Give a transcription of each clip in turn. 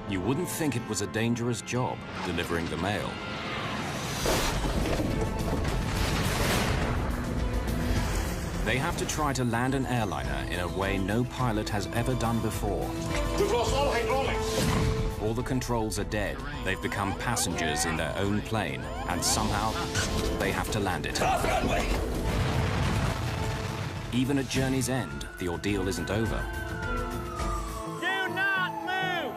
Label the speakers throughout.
Speaker 1: You wouldn't think it was a dangerous job, delivering the mail. They have to try to land an airliner in a way no pilot has ever done before.
Speaker 2: We've lost all hydraulics.
Speaker 1: All the controls are dead. They've become passengers in their own plane, and somehow they have to land it.
Speaker 2: Off runway.
Speaker 1: Even at journey's end, the ordeal isn't over.
Speaker 3: Do not move!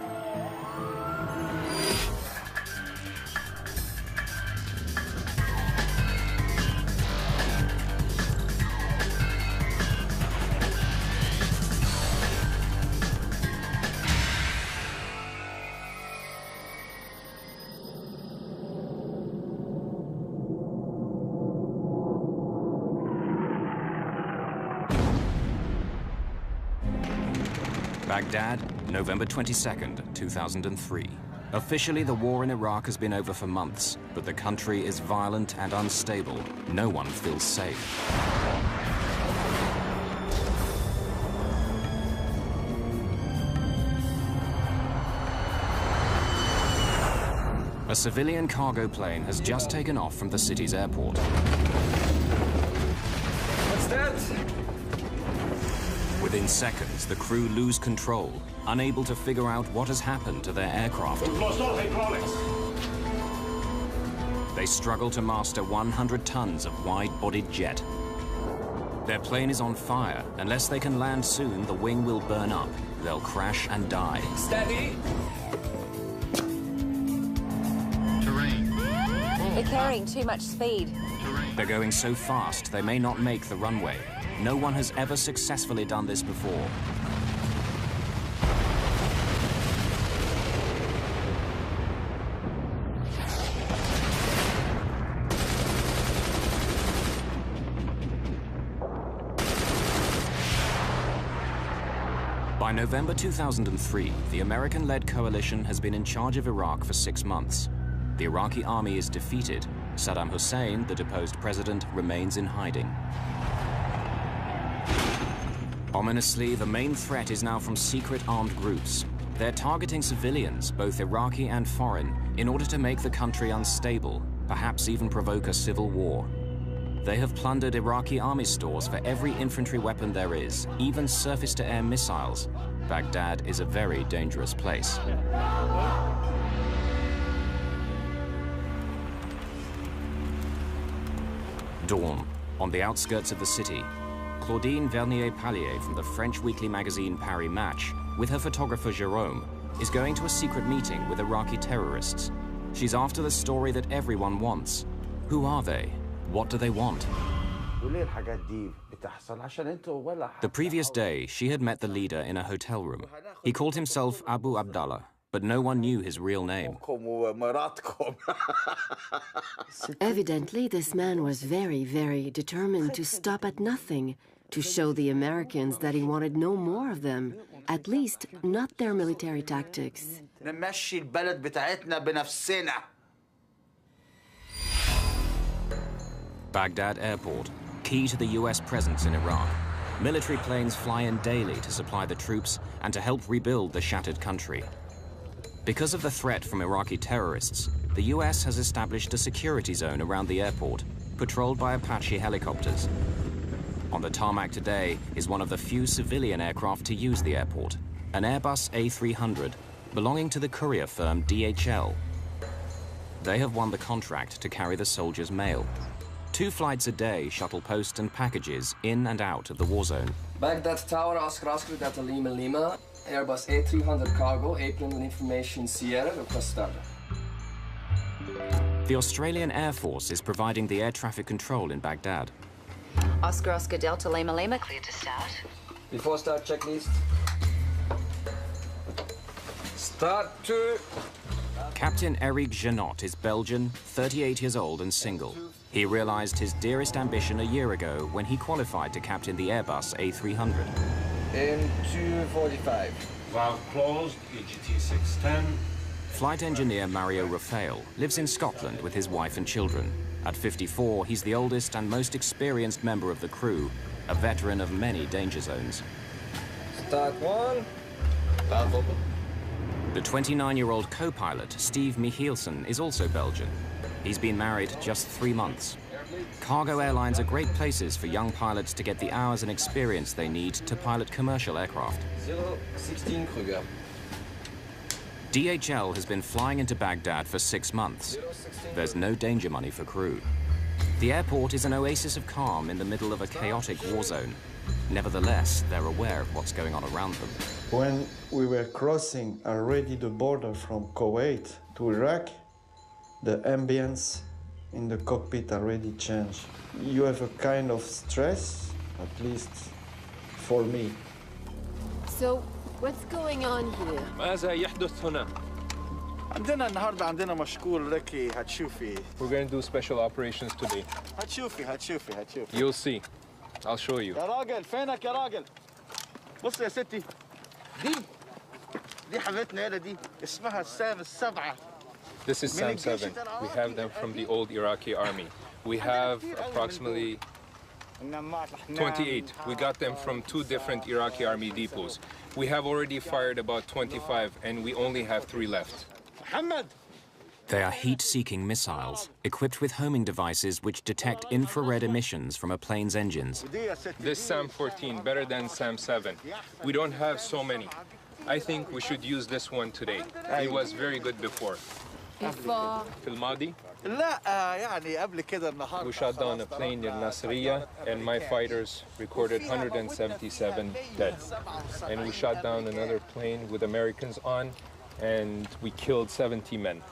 Speaker 1: Baghdad, November 22nd, 2003. Officially, the war in Iraq has been over for months, but the country is violent and unstable. No one feels safe. A civilian cargo plane has just taken off from the city's airport.
Speaker 3: What's that?
Speaker 1: Within seconds, the crew lose control, unable to figure out what has happened to their aircraft.
Speaker 2: We've lost all hydraulics.
Speaker 1: They struggle to master 100 tons of wide-bodied jet. Their plane is on fire. Unless they can land soon, the wing will burn up. They'll crash and die.
Speaker 3: Steady.
Speaker 4: Terrain.
Speaker 5: They're carrying too much speed.
Speaker 1: They're going so fast, they may not make the runway. No one has ever successfully done this before. By November 2003, the American-led coalition has been in charge of Iraq for 6 months. The Iraqi army is defeated. Saddam Hussein, the deposed president, remains in hiding. Ominously, the main threat is now from secret armed groups. They're targeting civilians, both Iraqi and foreign, in order to make the country unstable, perhaps even provoke a civil war. They have plundered Iraqi army stores for every infantry weapon there is, even surface-to-air missiles. Baghdad is a very dangerous place. Dawn, on the outskirts of the city. Claudine Vernier-Pallier from the French weekly magazine Paris Match, with her photographer Jérôme, is going to a secret meeting with Iraqi terrorists. She's after the story that everyone wants. Who are they? What do they want? The previous day, she had met the leader in a hotel room. He called himself Abu Abdallah, but no one knew his real name.
Speaker 6: Evidently, this man was very, very determined to stop at nothing, to show the Americans that he wanted no more of them, at least not their military tactics.
Speaker 1: Baghdad Airport, key to the US presence in Iraq. Military planes fly in daily to supply the troops and to help rebuild the shattered country. Because of the threat from Iraqi terrorists, the US has established a security zone around the airport, patrolled by Apache helicopters. On the tarmac today is one of the few civilian aircraft to use the airport, an Airbus A300, belonging to the courier firm DHL. They have won the contract to carry the soldiers' mail. 2 flights a day shuttle post and packages in and out of the war zone.
Speaker 3: Baghdad Tower, Oscar Delta Lima Lima, Airbus A300 cargo, apron and information Sierra, request started.
Speaker 1: The Australian Air Force is providing the air traffic control in Baghdad.
Speaker 5: Oscar Delta Lima Lima, clear to start.
Speaker 3: Before start checklist. Start 2.
Speaker 1: Captain Eric Genot is Belgian, 38 years old and single. He realized his dearest ambition a year ago when he qualified to captain the Airbus A300.
Speaker 3: In 245.
Speaker 2: Valve closed, EGT 610.
Speaker 1: Flight engineer Mario Rafael lives in Scotland with his wife and children. At 54, he's the oldest and most experienced member of the crew, a veteran of many danger zones.
Speaker 3: Start 1. Valve open.
Speaker 1: The 29-year-old co-pilot, Steve Michielsen, is also Belgian. He's been married just 3 months. Cargo airlines are great places for young pilots to get the hours and experience they need to pilot commercial aircraft.
Speaker 3: 016 Kruger.
Speaker 1: DHL has been flying into Baghdad for 6 months. There's no danger money for crew. The airport is an oasis of calm in the middle of a chaotic war zone. Nevertheless, they're aware of what's going on around them.
Speaker 7: When we were crossing already the border from Kuwait to Iraq, the ambience in the cockpit already changed. You have a kind of stress, at least for me.
Speaker 6: So, what's going on here?
Speaker 8: ماذا يحدث هنا؟
Speaker 4: عندنا النهارده عندنا مشكور ركي هتشوفي.
Speaker 8: We're going to do special operations today.
Speaker 4: هتشوفي.
Speaker 8: You'll see. I'll show you.
Speaker 4: يا راجل فينك يا راجل؟ بص يا ستي. دي حبيبتنا هنا دي اسمها السام السبعة.
Speaker 8: This is SAM 7. We have them from the old Iraqi army. We have approximately 28. We got them from 2 different Iraqi army depots. We have already fired about 25, and we only have 3 left.
Speaker 1: They are heat-seeking missiles, equipped with homing devices which detect infrared emissions from a plane's engines.
Speaker 8: This SAM 14, better than SAM 7. We don't have so many. I think we should use this one today. It was very good before.
Speaker 6: Before?
Speaker 8: في الماضي,
Speaker 4: لا يعني قبل كده النهارده.
Speaker 8: we shot down a plane near Nasiriyah, and my fighters recorded 177 dead. And we shot down another plane with Americans on, and we killed 70 men.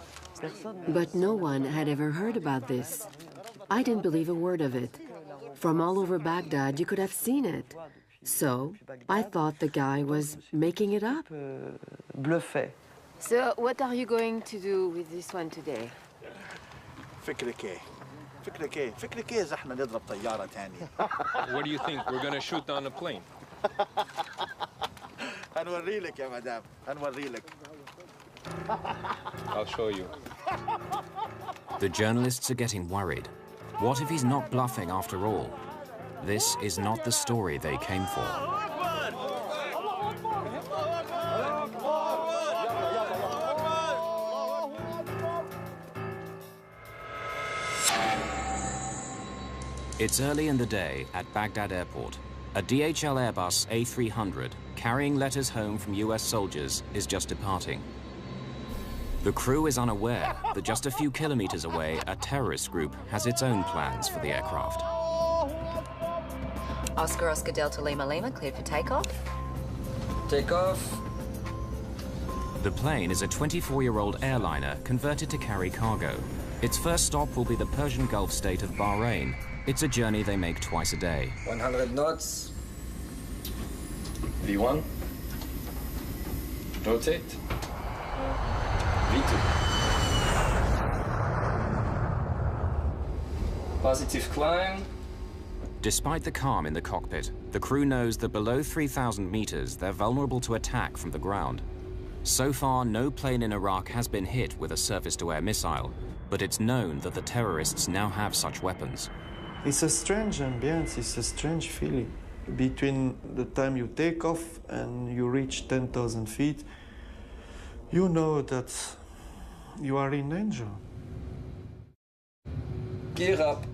Speaker 6: But no one had ever heard about this. I didn't believe a word of it. From all over Baghdad, you could have seen it. So, I thought the guy was making it up.
Speaker 3: Bluffé.
Speaker 6: So, what are you going to do with this one today?
Speaker 4: فكرك ايه اذا احنا نضرب طيارة تانية.
Speaker 8: What do you think? We're going to shoot down a plane.
Speaker 4: هنوري لك يا مدام هنوري لك.
Speaker 8: I'll show you.
Speaker 1: The journalists are getting worried. What if he's not bluffing after all? This is not the story they came for. It's early in the day at Baghdad Airport. A DHL Airbus A300, carrying letters home from US soldiers, is just departing. The crew is unaware that just a few kilometers away, a terrorist group has its own plans for the aircraft.
Speaker 5: Oscar Delta Lima Lima, cleared for takeoff.
Speaker 3: Takeoff.
Speaker 1: The plane is a 24-year-old airliner converted to carry cargo. Its first stop will be the Persian Gulf state of Bahrain. It's a journey they make twice a day.
Speaker 3: 100 knots. V1. Rotate. V2. Positive climb.
Speaker 1: Despite the calm in the cockpit, the crew knows that below 3,000 meters, they're vulnerable to attack from the ground. So far, no plane in Iraq has been hit with a surface-to-air missile, but it's known that the terrorists now have such weapons.
Speaker 7: It's a strange ambience, it's a strange feeling. Between the time you take off and you reach 10,000 feet, you know that you are in danger.
Speaker 3: Gear up.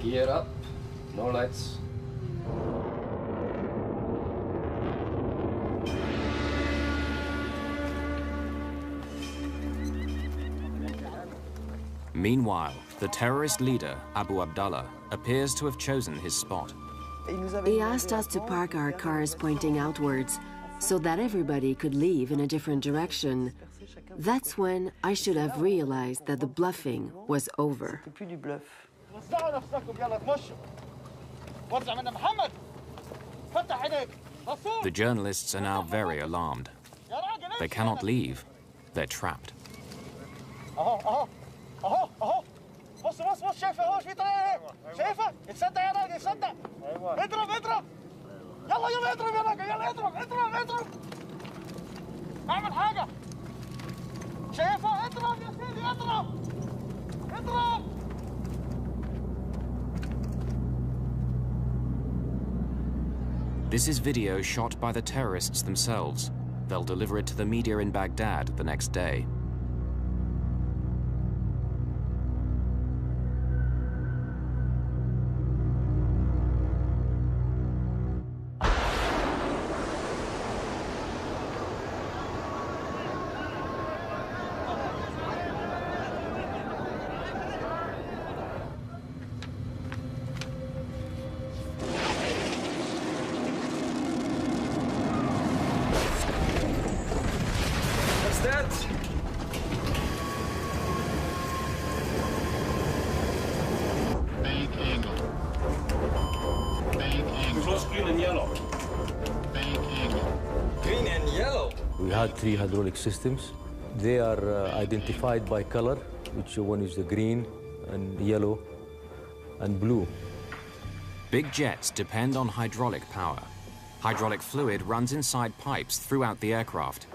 Speaker 3: Gear up. No lights.
Speaker 1: Meanwhile, the terrorist leader, Abu Abdallah, appears to have chosen his spot.
Speaker 6: He asked us to park our cars pointing outwards so that everybody could leave in a different direction. That's when I should have realized that the bluffing was over.
Speaker 1: The journalists are now very alarmed. They cannot leave. They're trapped.
Speaker 4: بص شايفه اهو في طريقه شايفه اتصدق يا راجل اتصدق اضرب يلا اضرب يا راجل يلا اضرب اعمل حاجه شايفه اضرب يا سيدي اضرب
Speaker 1: This is video shot by the terrorists themselves. They'll deliver it to the media in Baghdad the next day.
Speaker 2: Green and yellow.
Speaker 9: Green and yellow? We had 3 hydraulic systems. They are identified by color, which one is the green and yellow and blue.
Speaker 1: Big jets depend on hydraulic power. Hydraulic fluid runs inside pipes throughout the aircraft.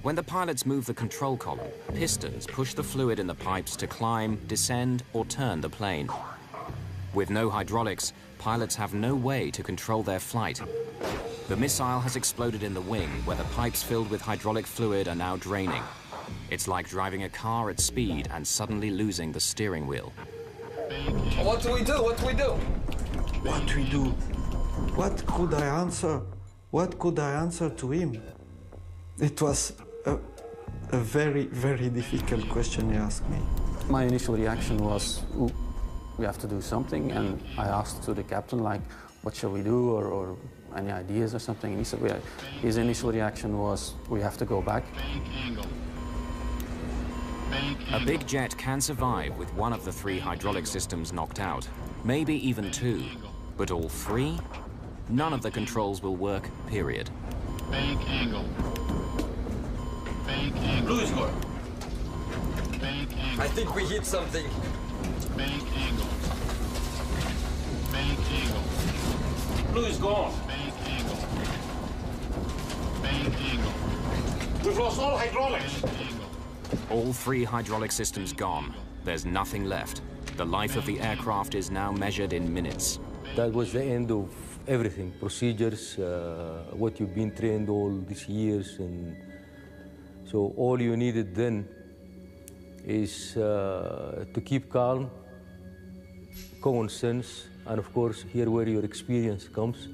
Speaker 1: When the pilots move the control column, pistons push the fluid in the pipes to climb, descend, or turn the plane. With no hydraulics, pilots have no way to control their flight. The missile has exploded in the wing, where the pipes filled with hydraulic fluid are now draining. It's like driving a car at speed and suddenly losing the steering wheel.
Speaker 3: What do we do? What do we do?
Speaker 7: What we do? What could I answer? What could I answer to him? It was a very, very difficult question he asked me.
Speaker 10: My initial reaction was, ooh, we have to do something, and I asked to the captain, like, what shall we do, or any ideas or something, and he said, his initial reaction was, we have to go back.
Speaker 1: A big jet can survive with one of the 3 hydraulic systems knocked out, maybe even 2, but all 3? None of the controls will work, period.
Speaker 2: Bank angle. Bank angle. Blue is good. Bank angle.
Speaker 9: I think we hit something.
Speaker 2: Bank angle. Bank angle. Blue is gone. Bank angle. Bank angle. We've lost all hydraulics.
Speaker 1: All 3 hydraulic systems gone. There's nothing left. The life of the aircraft is now measured in minutes.
Speaker 9: That was the end of everything, procedures, what you've been trained all these years. And so all you needed then is to keep calm, common sense, and of course, here where your experience comes,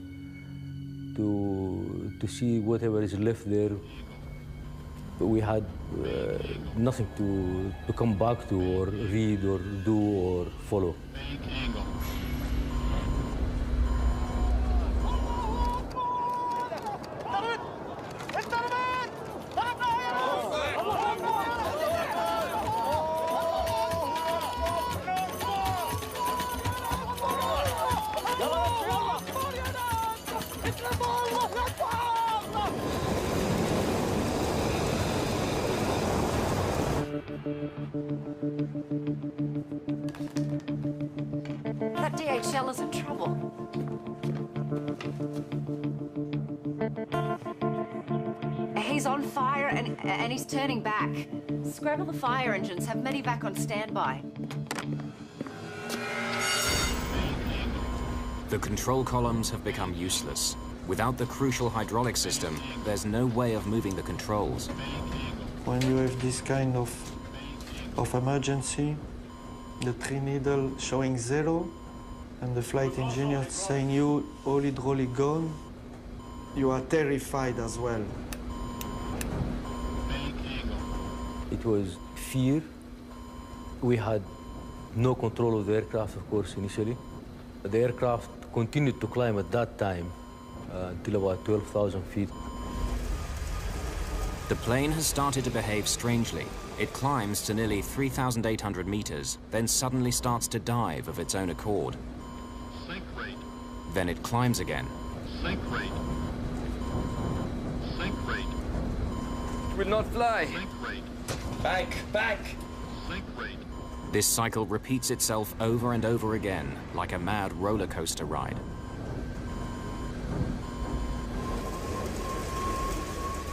Speaker 9: to see whatever is left there. But we had nothing to come back to, or read, or do, or follow.
Speaker 5: That DHL is in trouble. He's on fire and he's turning back. Scramble the fire engines, have many back on standby.
Speaker 1: The control columns have become useless. Without the crucial hydraulic system, there's no way of moving the controls.
Speaker 7: When you have this kind of emergency, the 3 needle showing 0, and the flight engineer saying you all hydraulic gone, you are terrified as well.
Speaker 9: It was fear. We had no control of the aircraft, of course, initially. The aircraft continued to climb at that time until about 12,000 feet.
Speaker 1: The plane has started to behave strangely. It climbs to nearly 3,800 meters, then suddenly starts to dive of its own accord.
Speaker 2: Sink rate.
Speaker 1: Then it climbs again.
Speaker 2: Sink rate. Sink rate.
Speaker 9: Will not fly.
Speaker 2: Sink rate.
Speaker 9: Back.
Speaker 2: Sink rate.
Speaker 1: This cycle repeats itself over and over again, like a mad roller coaster ride.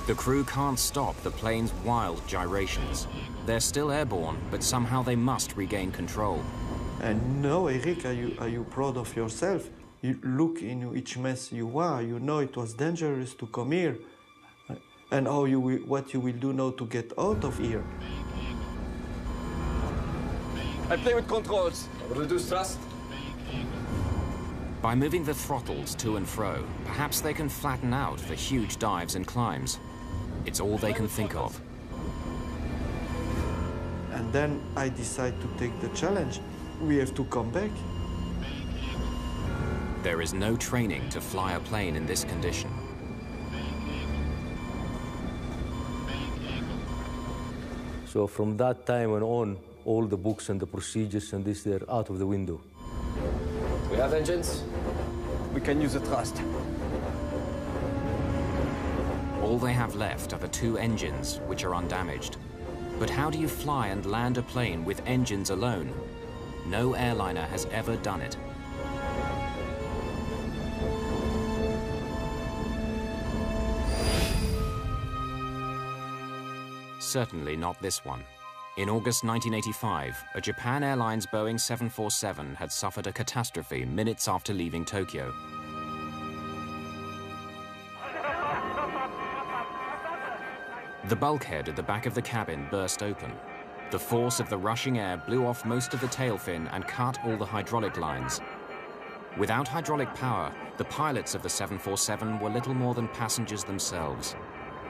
Speaker 1: The crew can't stop the plane's wild gyrations. They're still airborne, but somehow they must regain control.
Speaker 7: And now, Eric, are you proud of yourself? You look in each mess you are. You know it was dangerous to come here. And what you will do now to get out of here.
Speaker 3: I play with controls. Reduce thrust.
Speaker 1: By moving the throttles to and fro, perhaps they can flatten out the huge dives and climbs. It's all they can think of.
Speaker 7: And then I decide to take the challenge. We have to come back.
Speaker 1: There is no training to fly a plane in this condition.
Speaker 9: So from that time on, all the books and the procedures and this, they're out of the window.
Speaker 3: We have engines.
Speaker 4: We can use the thrust.
Speaker 1: All they have left are the 2 engines, which are undamaged. But how do you fly and land a plane with engines alone? No airliner has ever done it. Certainly not this one. In August 1985, a Japan Airlines Boeing 747 had suffered a catastrophe minutes after leaving Tokyo. The bulkhead at the back of the cabin burst open. The force of the rushing air blew off most of the tail fin and cut all the hydraulic lines. Without hydraulic power, the pilots of the 747 were little more than passengers themselves.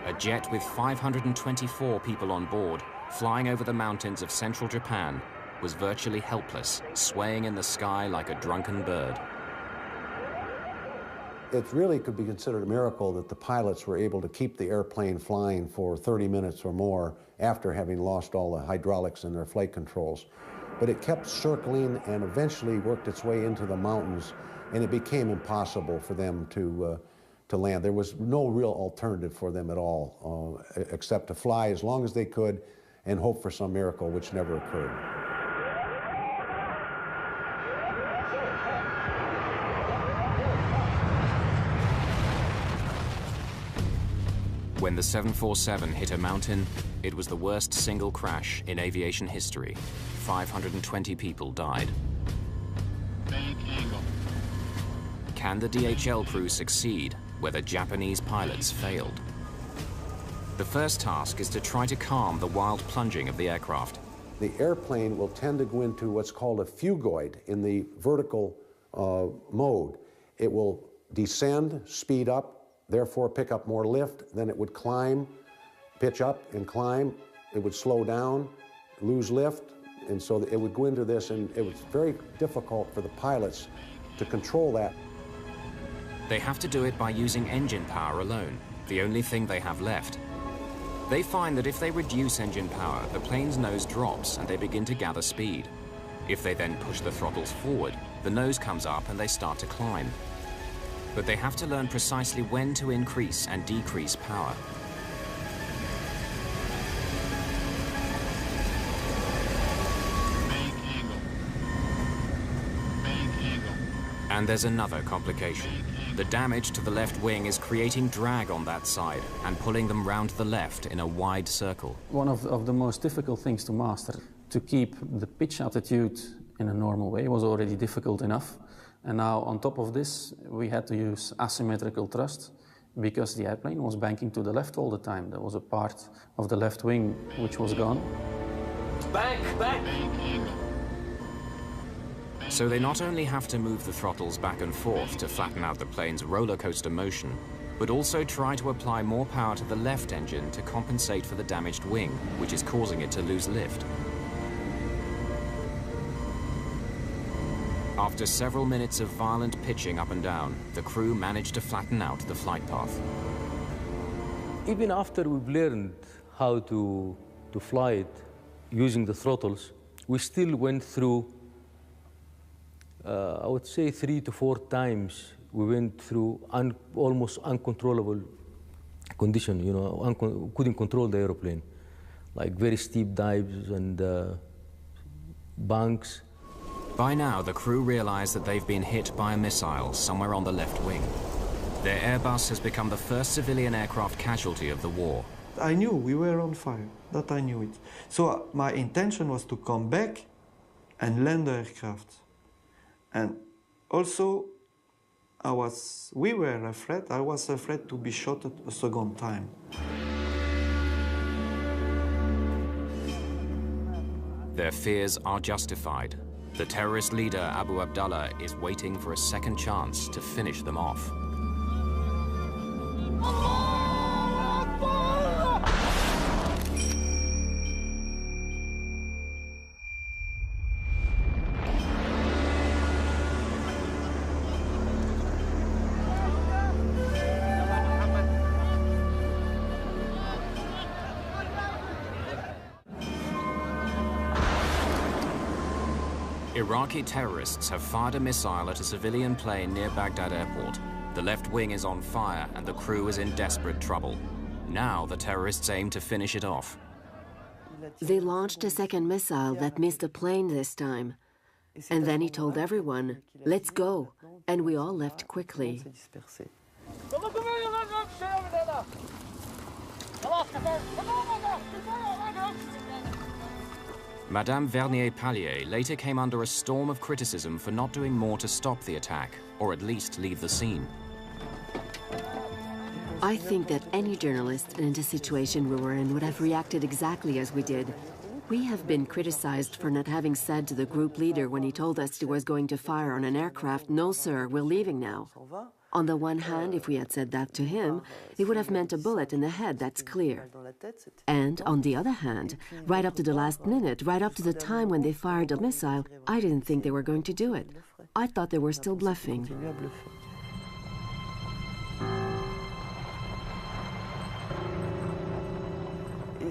Speaker 1: A jet with 524 people on board, flying over the mountains of central Japan, was virtually helpless, swaying in the sky like a drunken bird.
Speaker 11: It really could be considered a miracle that the pilots were able to keep the airplane flying for 30 minutes or more after having lost all the hydraulics in their flight controls. But it kept circling and eventually worked its way into the mountains, and it became impossible for them to land. There was no real alternative for them at all, except to fly as long as they could and hope for some miracle, which never occurred.
Speaker 1: When the 747 hit a mountain, it was the worst single crash in aviation history. 520 people died. Can the DHL crew succeed where the Japanese pilots failed? The first task is to try to calm the wild plunging of the aircraft.
Speaker 11: The airplane will tend to go into what's called a phugoid in the vertical mode. It will descend, speed up, therefore pick up more lift, then it would climb, pitch up and climb, it would slow down, lose lift, and so it would go into this, and it was very difficult for the pilots to control that.
Speaker 1: They have to do it by using engine power alone, the only thing they have left. They find that if they reduce engine power, the plane's nose drops and they begin to gather speed. If they then push the throttles forward, the nose comes up and they start to climb. But they have to learn precisely when to increase and decrease power. And there's another complication. The damage to the left wing is creating drag on that side and pulling them round to the left in a wide circle.
Speaker 10: One of the most difficult things to master, to keep the pitch attitude in a normal way, was already difficult enough. And now on top of this, we had to use asymmetrical thrust because the airplane was banking to the left all the time. There was a part of the left wing which was gone.
Speaker 3: Back, back!
Speaker 1: So they not only have to move the throttles back and forth to flatten out the plane's roller coaster motion, but also try to apply more power to the left engine to compensate for the damaged wing, which is causing it to lose lift. After several minutes of violent pitching up and down, the crew managed to flatten out the flight path.
Speaker 9: Even after we've learned how to fly it using the throttles, we still went through, I would say 3 to 4 times, we went through almost uncontrollable condition, you know, couldn't control the airplane, like very steep dives and banks.
Speaker 1: By now, the crew realize that they've been hit by a missile somewhere on the left wing. Their Airbus has become the first civilian aircraft casualty of the war.
Speaker 7: I knew we were on fire, that I knew it. So my intention was to come back and land the aircraft. And also, we were afraid, I was afraid to be shot a second time.
Speaker 1: Their fears are justified. The terrorist leader, Abu Abdallah, is waiting for a second chance to finish them off. Iraqi terrorists have fired a missile at a civilian plane near Baghdad airport. The left wing is on fire and the crew is in desperate trouble. Now the terrorists aim to finish it off.
Speaker 6: They launched a second missile that missed the plane this time. And then he told everyone, "Let's go." And we all left quickly.
Speaker 1: Madame Vernier-Pallier later came under a storm of criticism for not doing more to stop the attack, or at least leave the scene.
Speaker 6: I think that any journalist in the situation we were in would have reacted exactly as we did. We have been criticized for not having said to the group leader when he told us he was going to fire on an aircraft, "No, sir, we're leaving now." On the one hand, if we had said that to him, it would have meant a bullet in the head, that's clear. And on the other hand, right up to the last minute, right up to the time when they fired the missile, I didn't think they were going to do it. I thought they were still bluffing.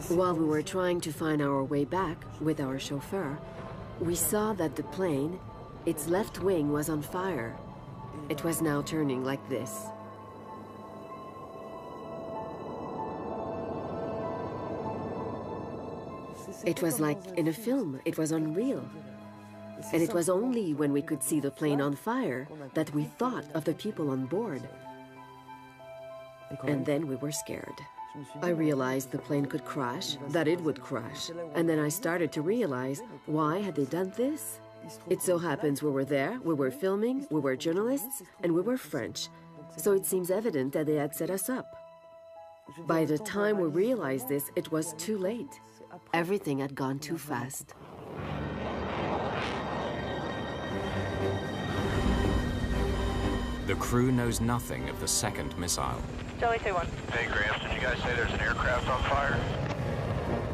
Speaker 6: While we were trying to find our way back with our chauffeur, we saw that the plane, its left wing was on fire. It was now turning like this. It was like in a film. It was unreal. And it was only when we could see the plane on fire that we thought of the people on board. And then we were scared. I realized the plane could crash, that it would crash. And then I started to realize, why had they done this? It so happens we were there, we were filming, we were journalists, and we were French. So it seems evident that they had set us up. By the time we realized this, it was too late. Everything had gone too fast.
Speaker 1: The crew knows nothing of the second missile.
Speaker 12: Charlie 2-1.
Speaker 13: Hey, Gramps, did you guys say there's an aircraft on fire?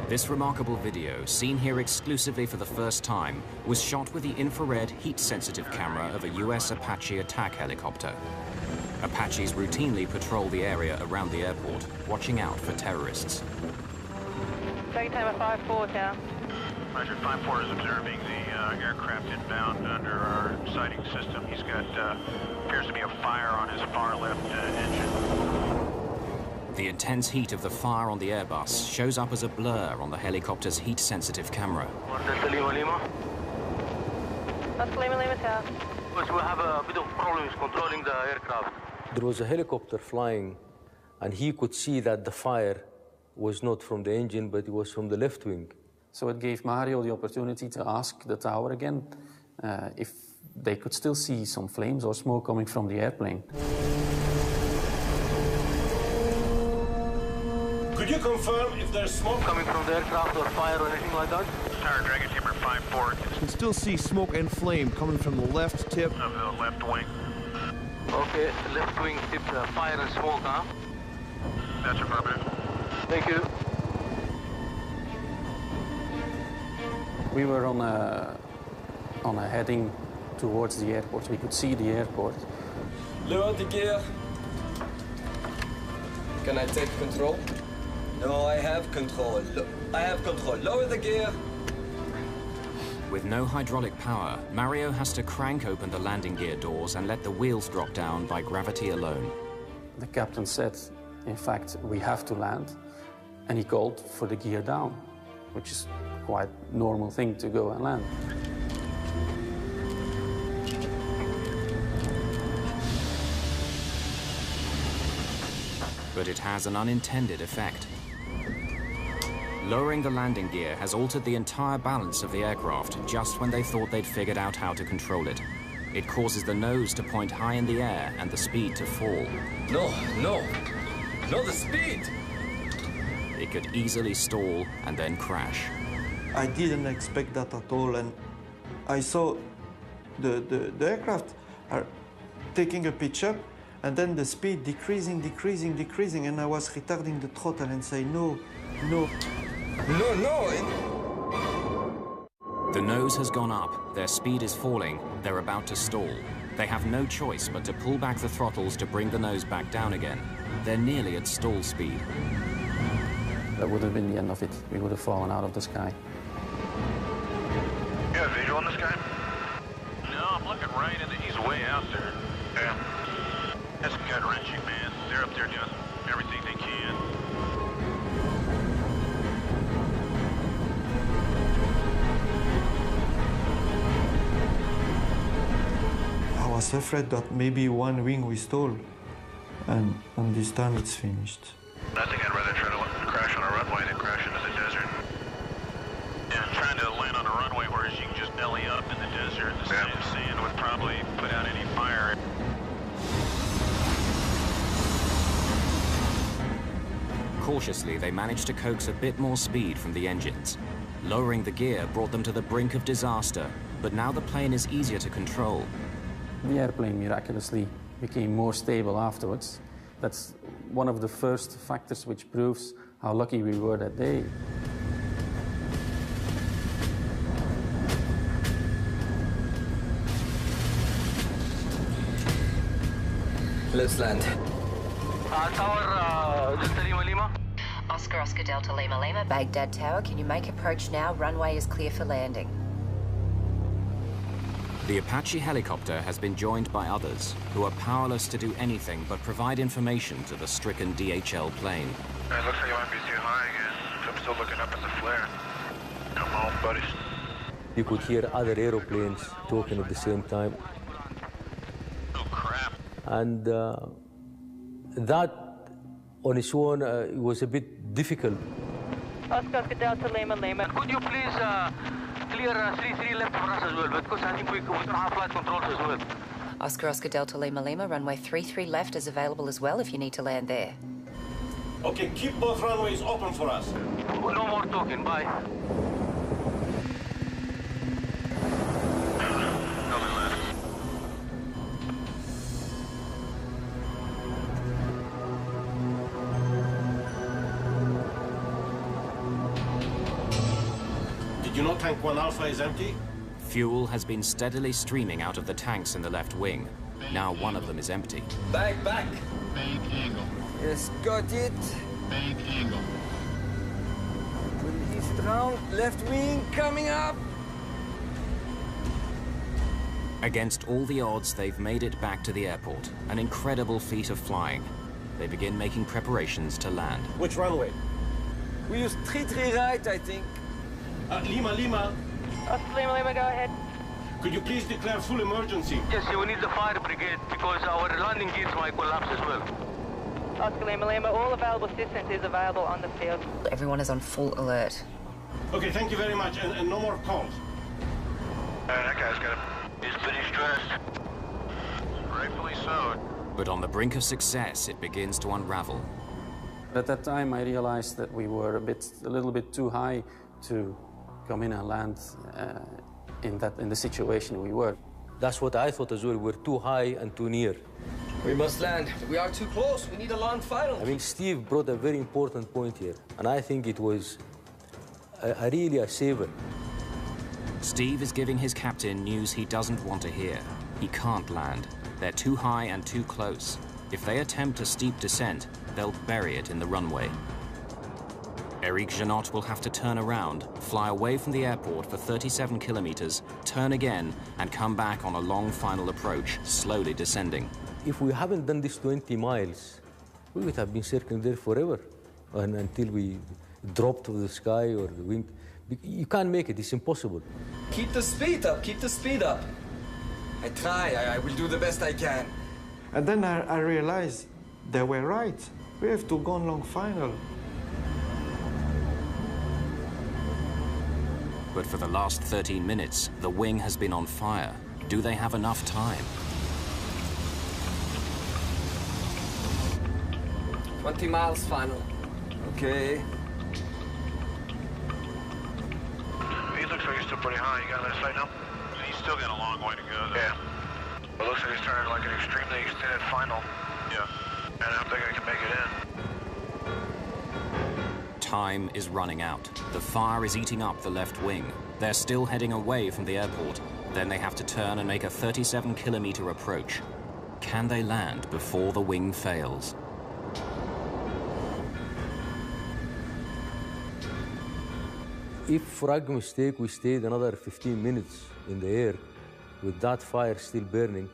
Speaker 1: This remarkable video, seen here exclusively for the first time, was shot with the infrared heat-sensitive camera of a US Apache attack helicopter. Apaches routinely patrol the area around the airport, watching out for terrorists.
Speaker 12: Take timer 5-4 down.
Speaker 13: Roger, 5-4 is observing the aircraft inbound under our sighting system. He's got, appears to be a fire on his far left engine.
Speaker 1: The intense heat of the fire on the Airbus shows up as a blur on the helicopter's heat-sensitive camera.
Speaker 12: That's Lima Lima Tower.
Speaker 14: We have a bit of problems controlling the aircraft.
Speaker 9: There was a helicopter flying, and he could see that the fire was not from the engine, but it was from the left wing.
Speaker 10: So it gave Mario the opportunity to ask the tower again if they could still see some flames or smoke coming from the airplane.
Speaker 2: Could you confirm if there's smoke
Speaker 14: coming from the aircraft or fire or anything like that?
Speaker 13: Tower Dragon Timber 5-4.
Speaker 15: You can still see smoke and flame coming from the left tip
Speaker 13: of the left wing.
Speaker 14: Okay, left wing tip, fire and smoke, huh?
Speaker 13: That's affirmative.
Speaker 14: Thank you.
Speaker 10: We were on a heading towards the airport. We could see the airport.
Speaker 3: Lower the gear. Can I take control?
Speaker 16: No, I have control. I have control. Lower the gear.
Speaker 1: With no hydraulic power, Mario has to crank open the landing gear doors and let the wheels drop down by gravity alone.
Speaker 10: The captain said, in fact, we have to land, and he called for the gear down, which is quite a normal thing to go and land.
Speaker 1: But it has an unintended effect. Lowering the landing gear has altered the entire balance of the aircraft just when they thought they'd figured out how to control it. It causes the nose to point high in the air and the speed to fall.
Speaker 16: No, the speed!
Speaker 1: It could easily stall and then crash.
Speaker 7: I didn't expect that at all, and I saw the aircraft are taking a pitch up, and then the speed decreasing, and I was retarding the throttle and say, no.
Speaker 1: The nose has gone up, their speed is falling, they're about to stall. They have no choice but to pull back the throttles to bring the nose back down again. They're nearly at stall speed.
Speaker 10: That would have been the end of it. We would have fallen out of the sky.
Speaker 13: You have visual on this guy? No, I'm looking right in he's way out there. Yeah. That's gut-wrenching, man. They're up there doing everything they can.
Speaker 7: I was afraid that maybe one wing we stole, and this time it's finished.
Speaker 13: I think I'd rather try to crash on a runway than crash into the desert. And trying to land on a runway where you can just belly up in the desert, the sand would probably put out any fire.
Speaker 1: Cautiously, they managed to coax a bit more speed from the engines. Lowering the gear brought them to the brink of disaster, but now the plane is easier to control.
Speaker 10: The airplane miraculously became more stable afterwards. That's one of the first factors which proves how lucky we were that day.
Speaker 16: Let's land.
Speaker 14: Tower Delta Lima Lima.
Speaker 5: Oscar Delta Lima Lima. Baghdad Tower, can you make approach now? Runway is clear for landing.
Speaker 1: The Apache helicopter has been joined by others who are powerless to do anything but provide information to the stricken DHL plane.
Speaker 13: It looks like you might be too high again. I'm still looking up at the flare. Come on, buddies.
Speaker 9: You could hear other aeroplanes talking at the same time.
Speaker 13: Oh, crap.
Speaker 9: And that on its own was a bit difficult.
Speaker 12: Oscar Delta Lima Lima.
Speaker 14: Could you please clear 33 left for us as well? Because I think we don't have flight controls as well.
Speaker 5: Oscar Delta Lima Lima, runway 33 left is available as well if you need to land there.
Speaker 2: Okay, keep both runways open for us.
Speaker 14: No more talking, bye.
Speaker 2: Did you know Tank 1 Alpha is empty?
Speaker 1: Fuel has been steadily streaming out of the tanks in the left wing. Now one of them is empty.
Speaker 16: Back.
Speaker 2: Bank angle.
Speaker 16: Yes, got it.
Speaker 2: Bank angle.
Speaker 16: Release round, left wing coming up.
Speaker 1: Against all the odds, they've made it back to the airport. An incredible feat of flying. They begin making preparations to land.
Speaker 2: Which runway?
Speaker 16: We use 33 right, I think.
Speaker 2: Lima Lima.
Speaker 12: Oscar Lima Lima, go ahead.
Speaker 2: Could you please declare full emergency?
Speaker 14: Yes, we need the fire brigade because our landing gears might collapse as well.
Speaker 12: Oscar Lima Lima, all available assistance is available on the field.
Speaker 5: Everyone is on full alert.
Speaker 2: Okay, thank you very much, and no more calls.
Speaker 13: That guy's got him.
Speaker 14: He's pretty stressed.
Speaker 13: Rightfully so.
Speaker 1: But on the brink of success, it begins to unravel.
Speaker 10: At that time, I realized that we were a little bit too high to come in and land in the situation we were.
Speaker 9: That's what I thought as well. We're too high and too near.
Speaker 16: We must land. We are too close. We need a long final.
Speaker 9: I mean, Steve brought a very important point here, and I think it was really a saver.
Speaker 1: Steve is giving his captain news he doesn't want to hear. He can't land. They're too high and too close. If they attempt a steep descent, they'll bury it in the runway. Eric Janot will have to turn around, fly away from the airport for 37 kilometers, turn again, and come back on a long final approach, slowly descending.
Speaker 9: If we haven't done this 20 miles, we would have been circling there forever until we dropped to the sky or the wing. You can't make it, it's impossible.
Speaker 16: Keep the speed up, keep the speed up. I try, I will do the best I can.
Speaker 7: And then I realized they were right. We have to go on long final.
Speaker 1: But for the last 13 minutes, the wing has been on fire. Do they have enough time?
Speaker 16: 20 miles final. Okay.
Speaker 13: looks like he's still pretty high. You got that sight now? He's still got a long way to go, though. Yeah. But it looks like he's turning like an extremely extended final. Yeah. And I don't think I can make it in.
Speaker 1: Time is running out. The fire is eating up the left wing. They're still heading away from the airport. Then they have to turn and make a 37-kilometer approach. Can they land before the wing fails?
Speaker 9: If, for argument's sake, we stayed another 15 minutes in the air with that fire still burning,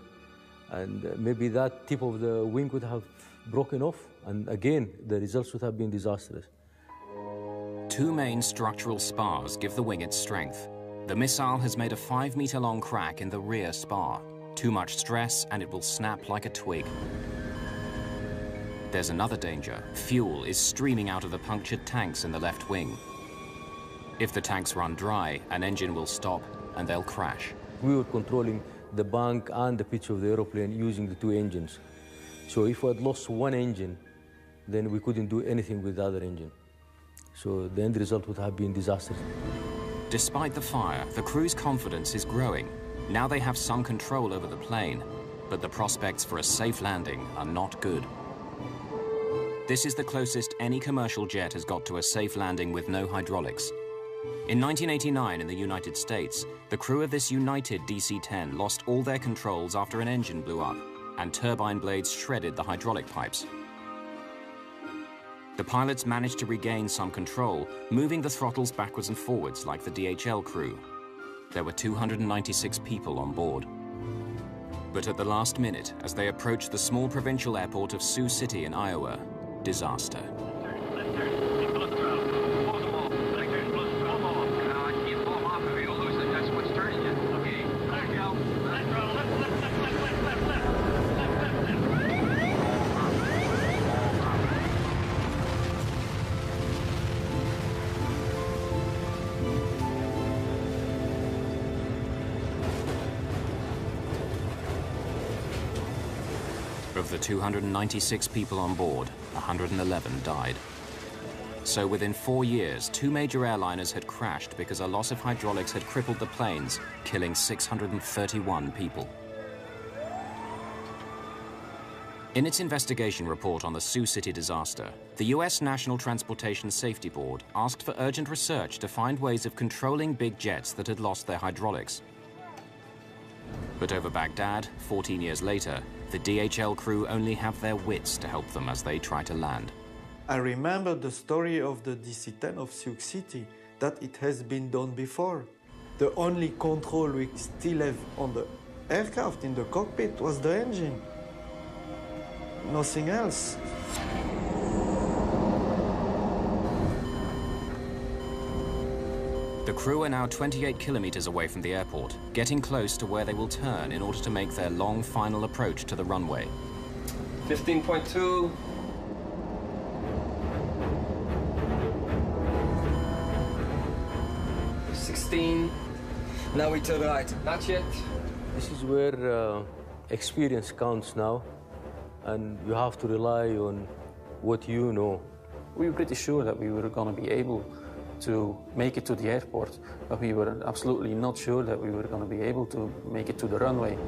Speaker 9: and maybe that tip of the wing would have broken off, and again, the results would have been disastrous.
Speaker 1: Two main structural spars give the wing its strength. The missile has made a 5-meter-long crack in the rear spar. Too much stress and it will snap like a twig. There's another danger. Fuel is streaming out of the punctured tanks in the left wing. If the tanks run dry, an engine will stop and they'll crash.
Speaker 9: We were controlling the bank and the pitch of the aeroplane using the two engines. So if we had lost one engine, then we couldn't do anything with the other engine. So the end result would have been disastrous.
Speaker 1: Despite the fire, the crew's confidence is growing. Now they have some control over the plane, but the prospects for a safe landing are not good. This is the closest any commercial jet has got to a safe landing with no hydraulics. In 1989 in the United States, the crew of this United DC-10 lost all their controls after an engine blew up, and turbine blades shredded the hydraulic pipes. The pilots managed to regain some control, moving the throttles backwards and forwards like the DHL crew. There were 296 people on board. But at the last minute, as they approached the small provincial airport of Sioux City in Iowa, disaster. Of the 296 people on board, 111 died. So within 4 years, 2 major airliners had crashed because a loss of hydraulics had crippled the planes, killing 631 people. In its investigation report on the Sioux City disaster, the US National Transportation Safety Board asked for urgent research to find ways of controlling big jets that had lost their hydraulics. But over Baghdad, 14 years later, the DHL crew only have their wits to help them as they try to land.
Speaker 7: I remember the story of the DC-10 of Sioux City, that it has been done before. The only control we still have on the aircraft in the cockpit was the engine. Nothing else.
Speaker 1: The crew are now 28 kilometers away from the airport, getting close to where they will turn in order to make their long final approach to the runway.
Speaker 3: 15.2. Now we turn right. Not yet.
Speaker 9: This is where experience counts now, and you have to rely on what you know.
Speaker 10: We were pretty sure that we were going to be able to make it to the airport, but we were absolutely not sure that we were going to be able to make it to the runway.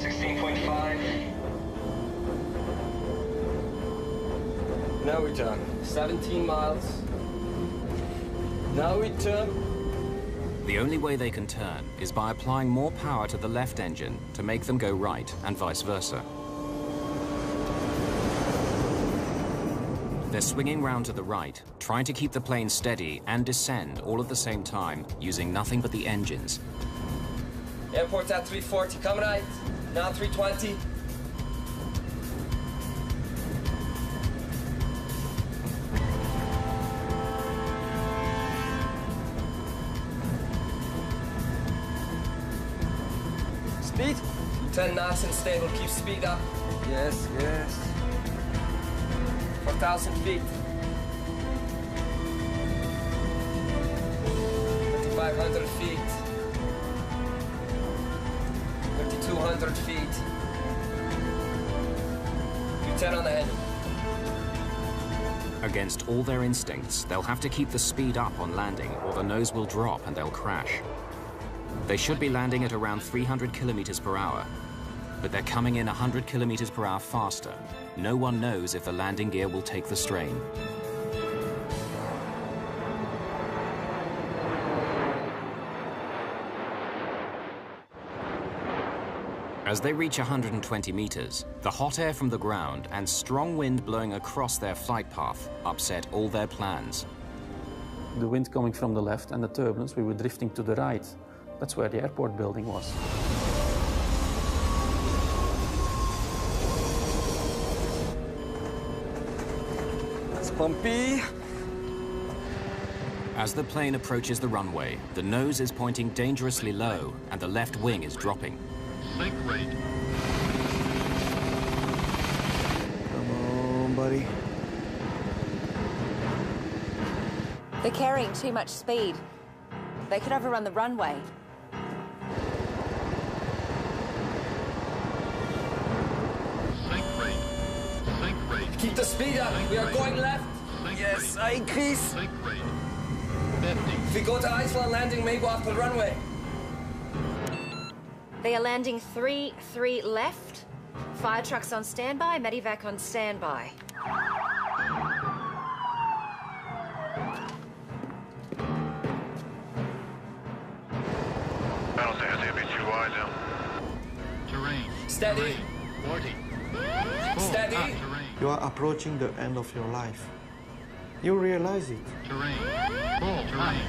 Speaker 3: 16.5. Now we turn. 17 miles. Now we turn.
Speaker 1: The only way they can turn is by applying more power to the left engine to make them go right and vice versa. They're swinging round to the right, trying to keep the plane steady and descend all at the same time, using nothing but the engines.
Speaker 3: Airport's at 340, come right. Now 320. Speed? 10 knots and stable, keep speed up. Yes, yes. 4,000 feet. 3,500 feet. 3,200 feet. Do 10 on the head.
Speaker 1: Against all their instincts, they'll have to keep the speed up on landing or the nose will drop and they'll crash. They should be landing at around 300 kilometers per hour, but they're coming in 100 kilometers per hour faster. No one knows if the landing gear will take the strain. As they reach 120 meters, the hot air from the ground and strong wind blowing across their flight path upset all their plans.
Speaker 10: The wind coming from the left and the turbulence, we were drifting to the right. That's where the airport building was.
Speaker 16: It's bumpy.
Speaker 1: As the plane approaches the runway, the nose is pointing dangerously low and the left wing is dropping.
Speaker 2: Sink rate.
Speaker 15: Come on, buddy.
Speaker 5: They're carrying too much speed. They could overrun the runway.
Speaker 2: Sink rate. Sink rate.
Speaker 16: Keep the speed up. We are going left.
Speaker 2: Sink
Speaker 16: Yes,
Speaker 2: rate.
Speaker 16: I increase.
Speaker 2: Sink rate. 50.
Speaker 16: If we go to Iceland landing, may go off the runway.
Speaker 5: They are landing 3-3 left. Fire trucks on standby, medevac on standby.
Speaker 13: I don't think it's gonna be too wide now.
Speaker 2: Terrain.
Speaker 16: Steady.
Speaker 2: Terrain. 40.
Speaker 16: Steady.
Speaker 2: Terrain.
Speaker 7: You are approaching the end of your life. You realize it.
Speaker 2: Terrain. Full. Terrain.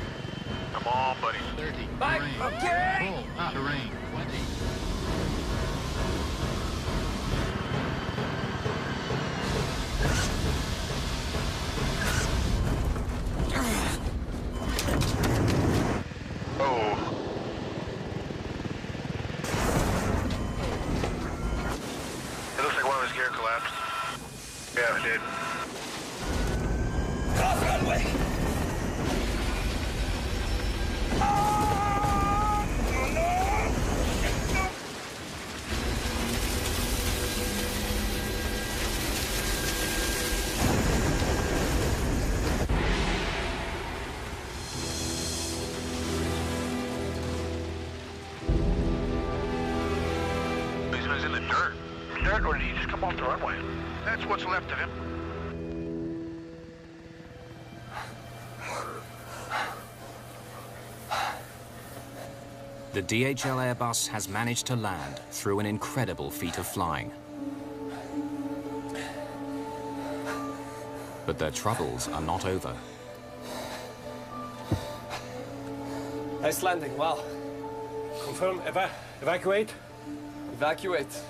Speaker 13: Come on, buddy.
Speaker 2: 30.
Speaker 16: Back.
Speaker 2: Terrain.
Speaker 16: Okay.
Speaker 2: Full. Terrain. 20.
Speaker 13: Oh. It looks like one of his gear collapsed. Yeah, it did.
Speaker 16: Off runway.
Speaker 13: He's in the dirt. Dirt, or did he just come off the runway? That's what's left of him.
Speaker 1: The DHL Airbus has managed to land through an incredible feat of flying. But their troubles are not over.
Speaker 3: Nice landing, wow.
Speaker 4: Confirm, evacuate.
Speaker 3: Evacuate.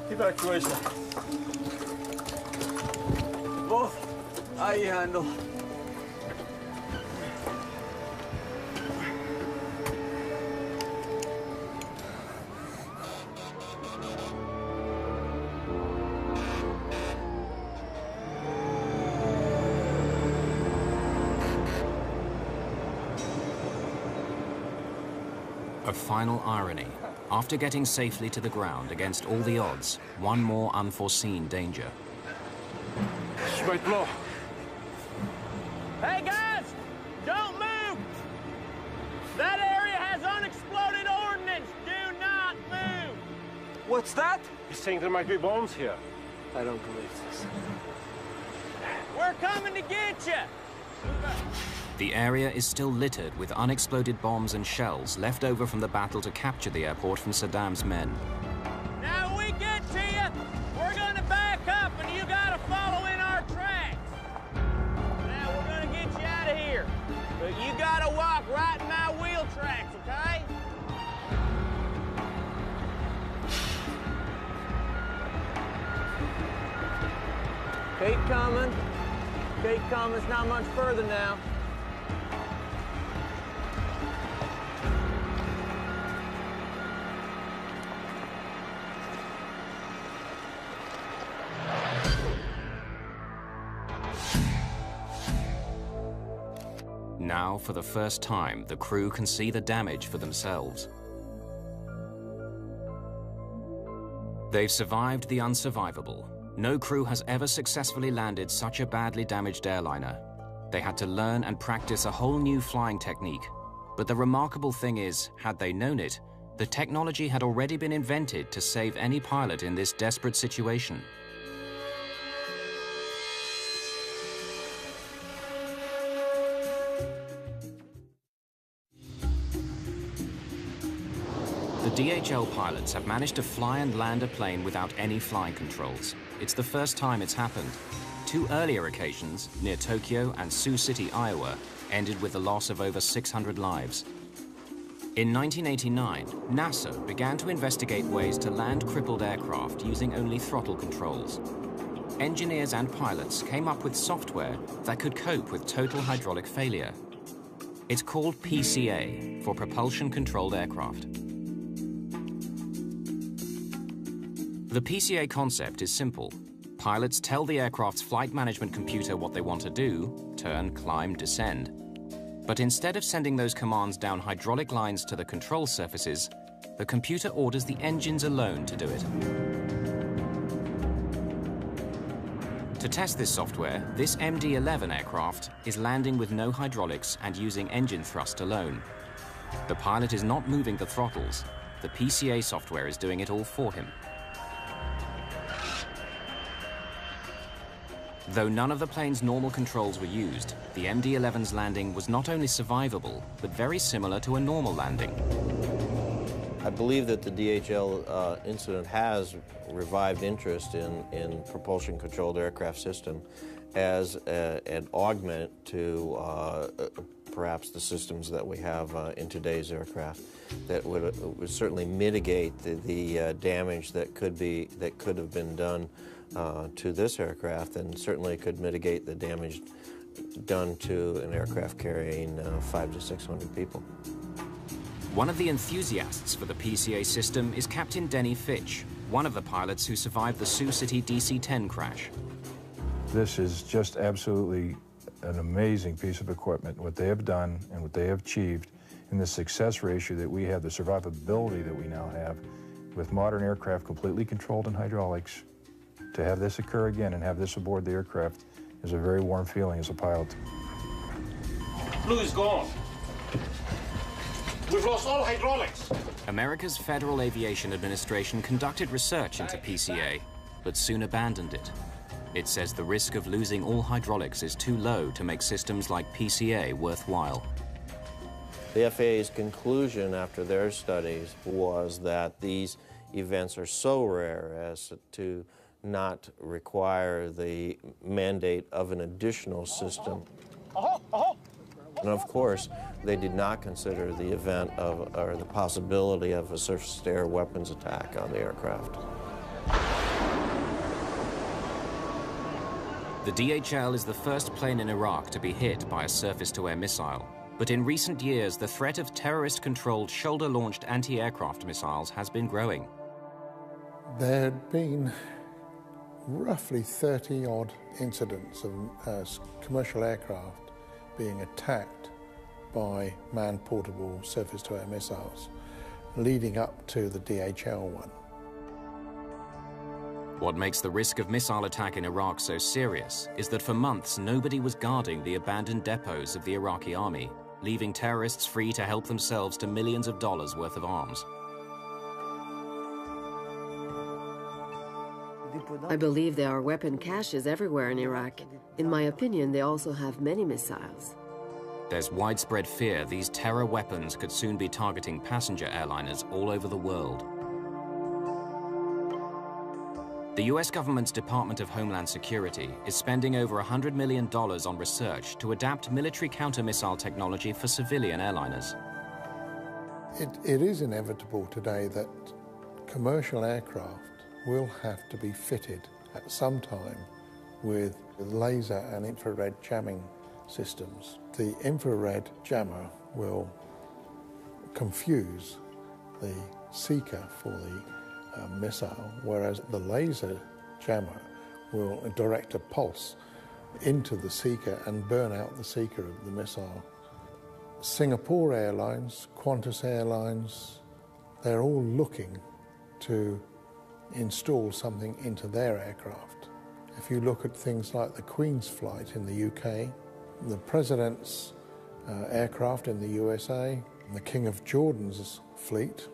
Speaker 4: Evacuation. Both.
Speaker 16: I handle.
Speaker 1: A final irony. After getting safely to the ground against all the odds, one more unforeseen danger.
Speaker 4: Straight blow.
Speaker 17: Hey guys, don't move! That area has unexploded ordnance. Do not move!
Speaker 16: What's that?
Speaker 4: He's saying there might be bombs here.
Speaker 3: I don't believe this.
Speaker 17: We're coming to get you!
Speaker 1: The area is still littered with unexploded bombs and shells left over from the battle to capture the airport from Saddam's men.
Speaker 17: Now when we get to you, we're gonna back up and you gotta follow in our tracks. Now we're gonna get you out of here. But you gotta walk right in my wheel tracks, okay? Keep coming. Keep coming, it's not much further now.
Speaker 1: Now, for the first time, the crew can see the damage for themselves. They've survived the unsurvivable, No crew has ever successfully landed such a badly damaged airliner. They had to learn and practice a whole new flying technique. But the remarkable thing is, had they known it, the technology had already been invented to save any pilot in this desperate situation. The DHL pilots have managed to fly and land a plane without any flying controls. It's the first time it's happened. 2 earlier occasions, near Tokyo and Sioux City, Iowa, ended with the loss of over 600 lives. In 1989, NASA began to investigate ways to land crippled aircraft using only throttle controls. Engineers and pilots came up with software that could cope with total hydraulic failure. It's called PCA, for Propulsion Controlled Aircraft. The PCA concept is simple. Pilots tell the aircraft's flight management computer what they want to do, turn, climb, descend. But instead of sending those commands down hydraulic lines to the control surfaces, the computer orders the engines alone to do it. To test this software, this MD-11 aircraft is landing with no hydraulics and using engine thrust alone. The pilot is not moving the throttles. The PCA software is doing it all for him. Though none of the plane's normal controls were used, the MD-11's landing was not only survivable, but very similar to a normal landing.
Speaker 18: I believe that the DHL incident has revived interest in propulsion-controlled aircraft system as an augment to perhaps the systems that we have in today's aircraft that would certainly mitigate the damage that could have been done to this aircraft, and certainly could mitigate the damage done to an aircraft carrying 500 to 600 people.
Speaker 1: One of the enthusiasts for the PCA system is Captain Denny Fitch, one of the pilots who survived the Sioux City DC-10 crash.
Speaker 19: This is just absolutely an amazing piece of equipment, what they have done and what they have achieved, and the success ratio that we have, the survivability that we now have with modern aircraft completely controlled in hydraulics. To have this occur again and have this aboard the aircraft is a very warm feeling as a pilot.
Speaker 2: Fluid is gone. We've lost all hydraulics.
Speaker 1: America's Federal Aviation Administration conducted research into PCA, but soon abandoned it. It says the risk of losing all hydraulics is too low to make systems like PCA worthwhile.
Speaker 18: The FAA's conclusion after their studies was that these events are so rare as to not require the mandate of an additional system. And of course, they did not consider the event of, or the possibility of a surface-to-air weapons attack on the aircraft.
Speaker 1: The DHL is the first plane in Iraq to be hit by a surface-to-air missile. But in recent years, the threat of terrorist-controlled shoulder-launched anti-aircraft missiles has been growing.
Speaker 20: There had been roughly 30-odd incidents of commercial aircraft being attacked by manned portable surface-to-air missiles, leading up to the DHL one.
Speaker 1: What makes the risk of missile attack in Iraq so serious is that for months nobody was guarding the abandoned depots of the Iraqi army, leaving terrorists free to help themselves to millions of dollars worth of arms.
Speaker 6: I believe there are weapon caches everywhere in Iraq. In my opinion, they also have many missiles.
Speaker 1: There's widespread fear these terror weapons could soon be targeting passenger airliners all over the world. The US government's Department of Homeland Security is spending over $100 million on research to adapt military counter-missile technology for civilian airliners.
Speaker 20: It is inevitable today that commercial aircraft will have to be fitted at some time with laser and infrared jamming systems. The infrared jammer will confuse the seeker for the missile, whereas the laser jammer will direct a pulse into the seeker and burn out the seeker of the missile. Singapore Airlines, Qantas Airlines, they're all looking to install something into their aircraft. If you look at things like the Queen's flight in the UK, the President's aircraft in the USA, and the King of Jordan's fleet,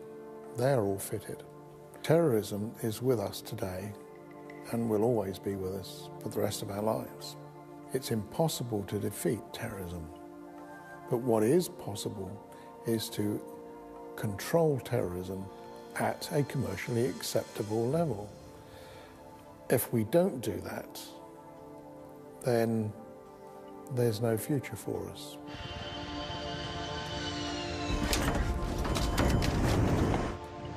Speaker 20: they're all fitted. Terrorism is with us today and will always be with us for the rest of our lives. It's impossible to defeat terrorism, but what is possible is to control terrorism at a commercially acceptable level. If we don't do that, then there's no future for us.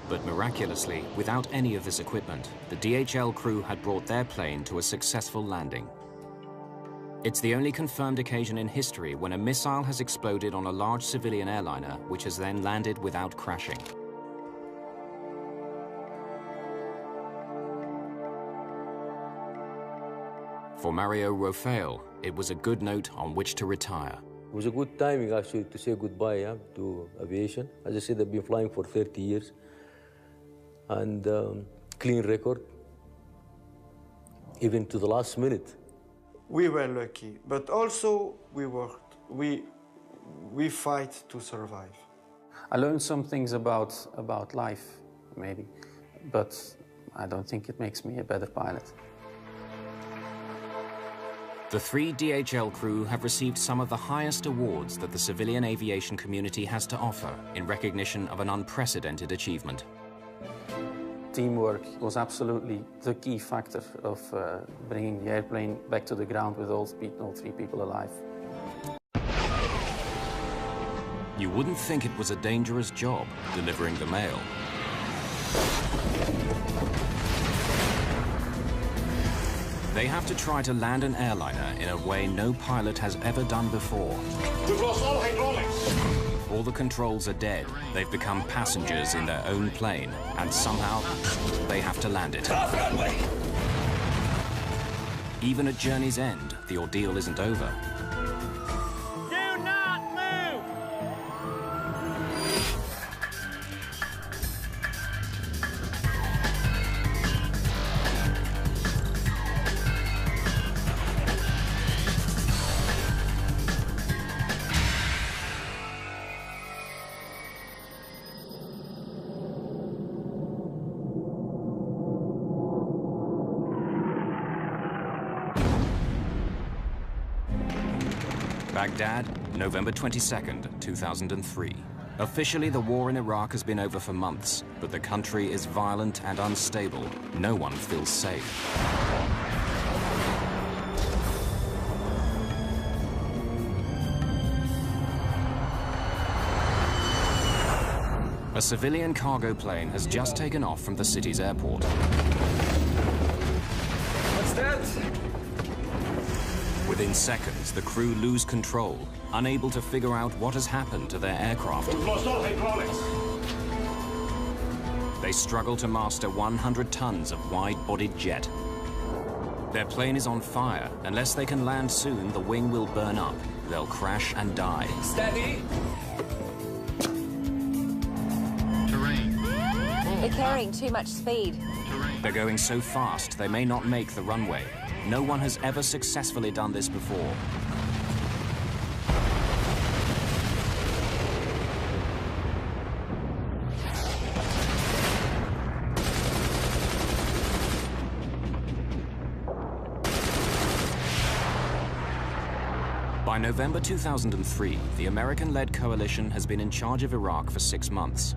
Speaker 1: But miraculously, without any of this equipment, the DHL crew had brought their plane to a successful landing. It's the only confirmed occasion in history when a missile has exploded on a large civilian airliner, which has then landed without crashing. For Mario Rafael, it was a good note on which to retire.
Speaker 9: It was a good timing, actually, to say goodbye to aviation. As I said, I've been flying for 30 years. And clean record, even to the last minute.
Speaker 7: We were lucky, but also we worked. We fight to survive.
Speaker 10: I learned some things about life, maybe, but I don't think it makes me a better pilot.
Speaker 1: The 3 DHL crew have received some of the highest awards that the civilian aviation community has to offer in recognition of an unprecedented achievement.
Speaker 10: Teamwork was absolutely the key factor of bringing the airplane back to the ground with all 3 people alive.
Speaker 1: You wouldn't think it was a dangerous job, delivering the mail. They have to try to land an airliner in a way no pilot has ever done before.
Speaker 2: We've lost all hydraulics.
Speaker 1: All the controls are dead. They've become passengers in their own plane, and somehow they have to land it.
Speaker 2: Off runway.
Speaker 1: Even at journey's end, the ordeal isn't over.
Speaker 17: Do not move!
Speaker 1: Baghdad, November 22nd, 2003. Officially, the war in Iraq has been over for months, but the country is violent and unstable. No one feels safe. A civilian cargo plane has just taken off from the city's airport.
Speaker 16: What's that?
Speaker 1: Within seconds, the crew lose control, unable to figure out what has happened to their aircraft.
Speaker 2: We've lost all hydraulics.
Speaker 1: They struggle to master 100 tons of wide-bodied jet. Their plane is on fire. Unless they can land soon, the wing will burn up. They'll crash and die.
Speaker 16: Steady.
Speaker 5: They're carrying too much speed.
Speaker 1: They're going so fast, they may not make the runway. No one has ever successfully done this before. By November 2003, the American-led coalition has been in charge of Iraq for 6 months.